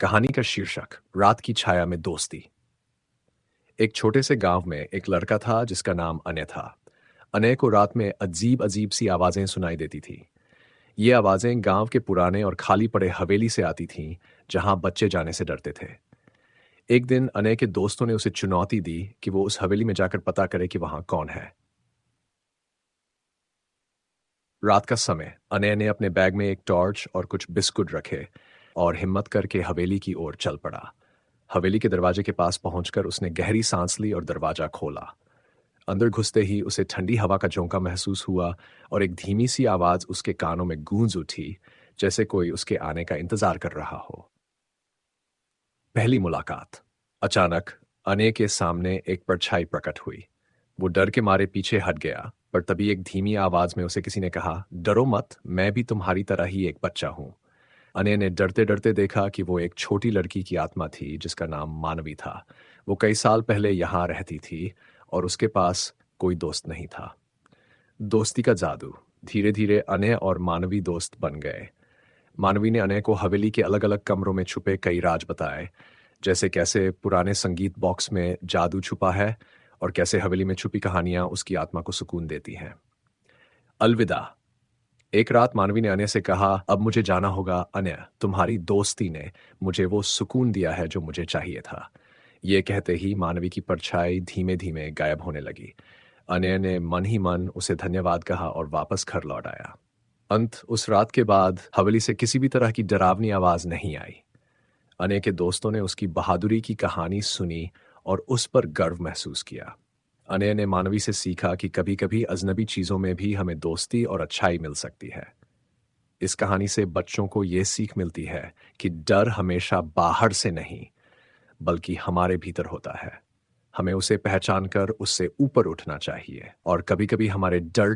कहानी का शीर्षक रात की छाया में दोस्ती। एक छोटे से गांव में एक लड़का था जिसका नाम अनय था। अनय को रात में अजीब अजीब सी आवाजें सुनाई देती थी। ये आवाजें गांव के पुराने और खाली पड़े हवेली से आती थीं, जहां बच्चे जाने से डरते थे। एक दिन अनय के दोस्तों ने उसे चुनौती दी कि वो उस हवेली में जाकर पता करे कि वहां कौन है। रात का समय अनय ने अपने बैग में एक टॉर्च और कुछ बिस्कुट रखे और हिम्मत करके हवेली की ओर चल पड़ा। हवेली के दरवाजे के पास पहुंचकर उसने गहरी सांस ली और दरवाजा खोला। अंदर घुसते ही उसे ठंडी हवा का झोंका महसूस हुआ और एक धीमी सी आवाज उसके कानों में गूंज उठी, जैसे कोई उसके आने का इंतजार कर रहा हो। पहली मुलाकात। अचानक अने के सामने एक परछाई प्रकट हुई। वो डर के मारे पीछे हट गया, पर तभी एक धीमी आवाज में उसे किसी ने कहा, डरो मत, मैं भी तुम्हारी तरह ही एक बच्चा हूं। अनय ने डरते डरते देखा कि वो एक छोटी लड़की की आत्मा थी जिसका नाम मानवी था। वो कई साल पहले यहाँ रहती थी और उसके पास कोई दोस्त नहीं था। दोस्ती का जादू। धीरे धीरे अनय और मानवी दोस्त बन गए। मानवी ने अनय को हवेली के अलग अलग कमरों में छुपे कई राज बताए, जैसे कैसे पुराने संगीत बॉक्स में जादू छुपा है और कैसे हवेली में छुपी कहानियां उसकी आत्मा को सुकून देती हैं। अलविदा। एक रात मानवी ने अनय से कहा, अब मुझे जाना होगा अनय, तुम्हारी दोस्ती ने मुझे वो सुकून दिया है जो मुझे चाहिए था। ये कहते ही मानवी की परछाई धीमे धीमे गायब होने लगी। अनय ने मन ही मन उसे धन्यवाद कहा और वापस घर लौट आया। अंत। उस रात के बाद हवेली से किसी भी तरह की डरावनी आवाज नहीं आई। अनय के दोस्तों ने उसकी बहादुरी की कहानी सुनी और उस पर गर्व महसूस किया। अनय ने मानवी से सीखा कि कभी कभी अजनबी चीजों में भी हमें दोस्ती और अच्छाई मिल सकती है। इस कहानी से बच्चों को यह सीख मिलती है कि डर हमेशा बाहर से नहीं, बल्कि हमारे भीतर होता है। हमें उसे पहचान कर उससे ऊपर उठना चाहिए और कभी कभी हमारे डर